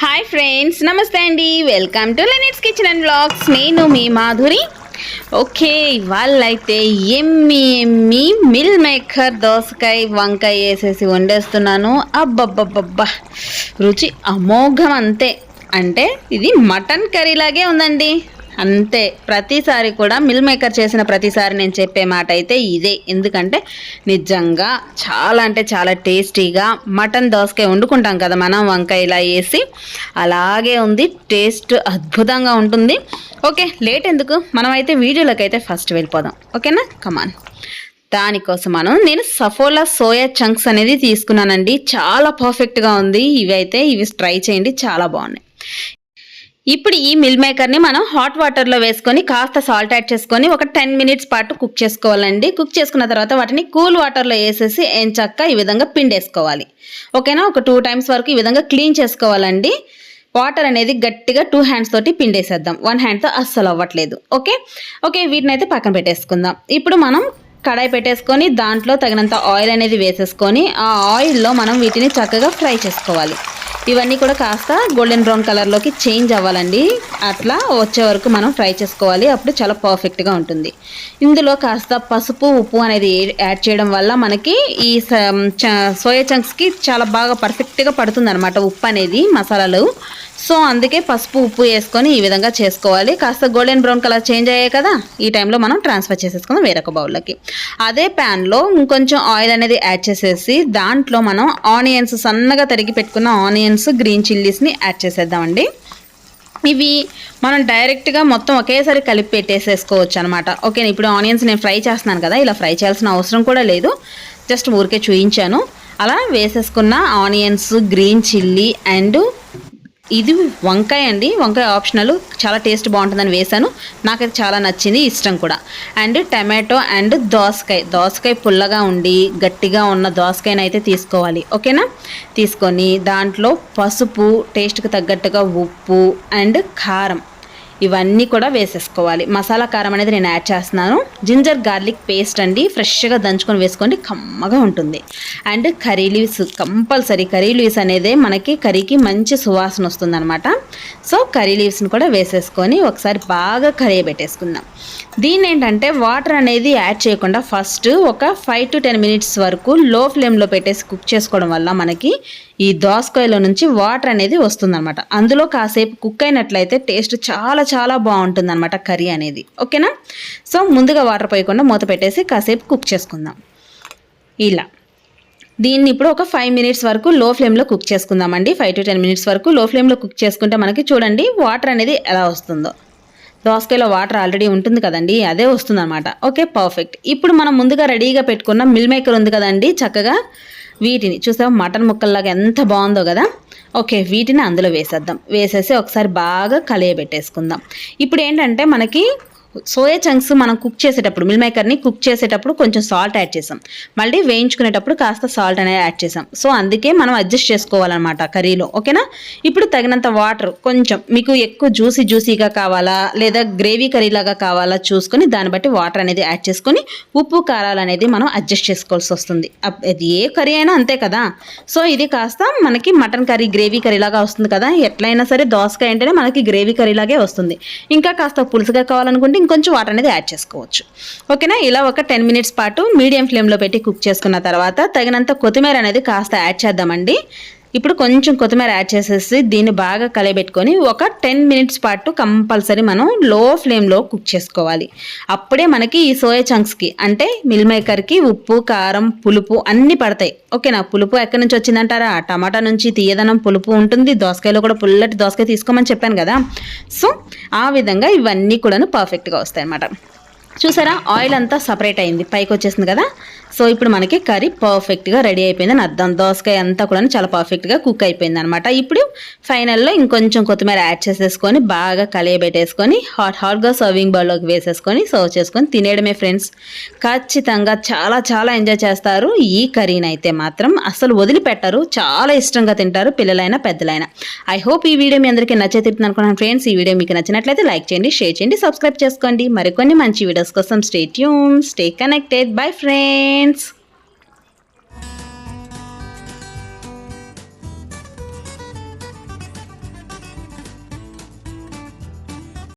Hi friends, నమస్తే అండి. Welcome to లెనిట్స్ కిచెన్ అండ్ వ్లాగ్స్. నేను మీ మాధురి. ఓకే, ఇవాళ అయితే ఎమ్మి మిల్ మేకర్ దోసకాయ వంకాయ వేసేసి వండేస్తున్నాను. అబ్బబ్బబ్బబ్బా, రుచి అమోఘం అంతే. అంటే ఇది మటన్ కర్రీ లాగే ఉందండి, అంతే. ప్రతిసారి కూడా మిల్ మేకర్ చేసిన ప్రతిసారి నేను చెప్పే మాట అయితే ఇదే. ఎందుకంటే నిజంగా చాలా అంటే చాలా టేస్టీగా మటన్ దోసకాయ వండుకుంటాం కదా మనం, వంకాయ ఇలా వేసి, అలాగే ఉంది. టేస్ట్ అద్భుతంగా ఉంటుంది. ఓకే, లేట్ ఎందుకు, మనమైతే వీడియోలోకి అయితే ఫస్ట్ వెళ్ళిపోదాం. ఓకేనా, కమాన్. దానికోసం నేను సఫోలా సోయా చంక్స్ అనేది తీసుకున్నానండి. చాలా పర్ఫెక్ట్గా ఉంది. ఇవి ట్రై చేయండి, చాలా బాగున్నాయి. ఇప్పుడు ఈ మిల్ మేకర్ని మనం హాట్ వాటర్లో వేసుకొని కాస్త సాల్ట్ యాడ్ చేసుకొని ఒక 10 మినిట్స్ పాటు కుక్ చేసుకోవాలండి. కుక్ చేసుకున్న తర్వాత వాటిని కూల్ వాటర్లో వేసేసి ఎంచక్క ఈ విధంగా పిండేసుకోవాలి. ఓకేనా, ఒక 2 టైమ్స్ వరకు ఈ విధంగా క్లీన్ చేసుకోవాలండి. వాటర్ అనేది గట్టిగా 2 హ్యాండ్స్ తోటి పిండేసేద్దాం, 1 హ్యాండ్తో అస్సలు అవ్వట్లేదు. ఓకే, వీటిని అయితే పక్కన పెట్టేసుకుందాం. ఇప్పుడు మనం కడాయి పెట్టేసుకొని దాంట్లో తగినంత ఆయిల్ అనేది వేసేసుకొని ఆ ఆయిల్లో మనం వీటిని చక్కగా ఫ్రై చేసుకోవాలి. ఇవన్నీ కూడా కాస్త గోల్డెన్ బ్రౌన్ కలర్లోకి చేంజ్ అవ్వాలండి. అట్లా వచ్చే వరకు మనం ఫ్రై చేసుకోవాలి. అప్పుడు చాలా పర్ఫెక్ట్గా ఉంటుంది. ఇందులో కాస్త పసుపు, ఉప్పు అనేది యాడ్ చేయడం వల్ల మనకి ఈ సోయా చంక్స్కి చాలా బాగా పర్ఫెక్ట్గా పడుతుంది అనమాట ఉప్పు అనేది, మసాలాలు. సో అందుకే పసుపు, ఉప్పు వేసుకొని ఈ విధంగా చేసుకోవాలి. కాస్త గోల్డెన్ బ్రౌన్ కలర్ చేంజ్ అయ్యాయి కదా, ఈ టైంలో మనం ట్రాన్స్ఫర్ చేసేసుకుందాం వేరొక బౌల్లోకి. అదే ప్యాన్లో ఇంకొంచెం ఆయిల్ అనేది యాడ్ చేసేసి దాంట్లో మనం ఆనియన్స్, సన్నగా తరిగి పెట్టుకున్న ఆనియన్స్, గ్రీన్ చిల్లీస్ని యాడ్ చేసేద్దామండి. ఇవి మనం డైరెక్ట్గా మొత్తం ఒకేసారి కలిపి పెట్టేసేసుకోవచ్చు అనమాట. ఓకే, ఇప్పుడు ఆనియన్స్ నేను ఫ్రై చేస్తున్నాను కదా, ఇలా ఫ్రై చేయాల్సిన అవసరం కూడా లేదు, జస్ట్ ఊరికే చూయించాను. అలా వేసేసుకున్న ఆనియన్స్, గ్రీన్ చిల్లీ అండ్ ఇది వంకాయ అండి. వంకాయ ఆప్షనల్, చాలా టేస్ట్ బాగుంటుందని వేసాను. నాకైతే చాలా నచ్చింది, ఇష్టం కూడా. అండ్ టమాటో అండ్ దోసకాయ పుల్లగా ఉండి గట్టిగా ఉన్న దోసకాయని అయితే తీసుకోవాలి. ఓకేనా, తీసుకొని దాంట్లో పసుపు, టేస్ట్కి తగ్గట్టుగా ఉప్పు అండ్ కారం ఇవన్నీ కూడా వేసేసుకోవాలి. మసాలా కారం అనేది నేను యాడ్ చేస్తున్నాను. జింజర్ గార్లిక్ పేస్ట్ అండి, ఫ్రెష్గా దంచుకొని వేసుకోండి, కమ్మగా ఉంటుంది. And curry leaves compulsory. Curry leaves అనేది మనకి కర్రీకి మంచి సువాసన వస్తుంది అనమాట. సో కర్రీ లీవ్స్ని కూడా వేసేసుకొని ఒకసారి బాగా కర్రీ పెట్టేసుకుందాం. దీన్ని ఏంటంటే వాటర్ అనేది యాడ్ చేయకుండా ఫస్ట్ ఒక 5 to 10 మినిట్స్ వరకు లో ఫ్లేమ్లో పెట్టేసి కుక్ చేసుకోవడం వల్ల మనకి ఈ దోసకాయలో నుంచి వాటర్ అనేది వస్తుందన్నమాట. అందులో కాసేపు కుక్ అయినట్లయితే టేస్ట్ చాలా చాలా బాగుంటుంది అనమాట కర్రీ అనేది. ఓకేనా, సో ముందుగా వాటర్ పోయకుండా మూత పెట్టేసి కాసేపు కుక్ చేసుకుందాం. ఇలా దీన్ని ఇప్పుడు ఒక 5 మినిట్స్ వరకు లో ఫ్లేమ్లో కుక్ చేసుకుందామండి. 5 to 10 మినిట్స్ వరకు లో ఫ్లేమ్లో కుక్ చేసుకుంటే మనకి చూడండి వాటర్ అనేది ఎలా వస్తుందో. దోసకాయలో వాటర్ ఆల్రెడీ ఉంటుంది కదండి, అదే వస్తుంది అనమాట. Okay, perfect. ఇప్పుడు మనం ముందుగా రెడీగా పెట్టుకున్న మిల్ మేకర్ ఉంది కదండి, చక్కగా వీటిని చూసాం మటన్ ముక్కల్లాగా ఎంత బాగుందో కదా. ఓకే, వీటిని అందులో వేసేసి ఒకసారి బాగా కలియబెట్టేసుకుందాం. ఇప్పుడు ఏంటంటే మనకి సోయా చంక్స్ మనం కుక్ చేసేటప్పుడు, మిల్ మేకర్ని కుక్ చేసేటప్పుడు కొంచెం సాల్ట్ యాడ్ చేసాం, మళ్ళీ వేయించుకునేటప్పుడు కాస్త సాల్ట్ అనేది యాడ్ చేసాం. సో అందుకే మనం అడ్జస్ట్ చేసుకోవాలన్నమాట కర్రీలో. ఓకేనా, ఇప్పుడు తగినంత వాటర్, కొంచెం మీకు ఎక్కువ జ్యూసీగా కావాలా లేదా గ్రేవీ కర్రీలాగా కావాలా చూసుకొని దాన్ని బట్టి వాటర్ అనేది యాడ్ చేసుకొని ఉప్పు, కారాలు అనేది మనం అడ్జస్ట్ చేసుకోవాల్సి వస్తుంది. అది ఏ కర్రీ అయినా అంతే కదా. సో ఇది కాస్త మనకి మటన్ కర్రీ, గ్రేవీ కర్రీలాగా వస్తుంది కదా. ఎట్లయినా సరే దోసకాయ అంటేనే మనకి గ్రేవీ కర్రీలాగే వస్తుంది. ఇంకా కాస్త పులుసుగా కావాలనుకుంటే ఇంకొంచెం వాటర్ అనేది యాడ్ చేసుకోవచ్చు. ఓకేనా, ఇలా ఒక 10 మినిట్స్ పాటు మీడియం ఫ్లేమ్లో పెట్టి కుక్ చేసుకున్న తర్వాత తగినంత కొత్తిమీర అనేది కాస్త యాడ్ చేద్దామండి. ఇప్పుడు కొంచెం కొత్తిమీర యాడ్ చేసేసి దీన్ని బాగా కలియబెట్టుకొని ఒక 10 మినిట్స్ పాటు కంపల్సరీ మనం లో ఫ్లేమ్లో కుక్ చేసుకోవాలి. అప్పుడే మనకి ఈ సోయా చంక్స్కి అంటే మిల్ మేకర్కి ఉప్పు, కారం, పులుపు అన్నీ పడతాయి. ఓకేనా, పులుపు ఎక్కడి నుంచి వచ్చిందంటారా, టమాటా నుంచి తీయదనం పులుపు ఉంటుంది. దోసకాయలో కూడా పుల్లటి దోసకాయ తీసుకోమని చెప్పాను కదా. సో ఆ విధంగా ఇవన్నీ కూడా పర్ఫెక్ట్గా వస్తాయి అన్నమాట. చూసారా, ఆయిల్ అంతా సపరేట్ అయింది, పైకి వచ్చేసింది కదా. సో ఇప్పుడు మనకి కర్రీ పర్ఫెక్ట్గా రెడీ అయిపోయిందని అర్థం. దోసకాయ అంతా కూడా చాలా పర్ఫెక్ట్గా కుక్ అయిపోయింది అనమాట. ఇప్పుడు ఫైనల్లో ఇంకొంచెం కొత్తిమీర యాడ్ చేసేసుకొని బాగా కలియబెట్టేసుకొని హాట్గా సర్వింగ్ బౌల్లోకి వేసేసుకొని సర్వ్ చేసుకొని తినేయడమే ఫ్రెండ్స్. ఖచ్చితంగా చాలా చాలా ఎంజాయ్ చేస్తారు ఈ కర్రీని అయితే మాత్రం, అసలు వదిలిపెట్టరు, చాలా ఇష్టంగా తింటారు పిల్లలైనా పెద్దలైనా. ఐ హోప్ ఈ వీడియో మీ అందరికీ నచ్చే తిరుగుతుంది అనుకున్నాను ఫ్రెండ్స్. ఈ వీడియో మీకు నచ్చినట్లయితే లైక్ చేయండి, షేర్ చేయండి, సబ్స్క్రైబ్ చేసుకోండి. మరికొన్ని మంచి వీడియోస్ కోసం stay tune, stay connected. Bye friends.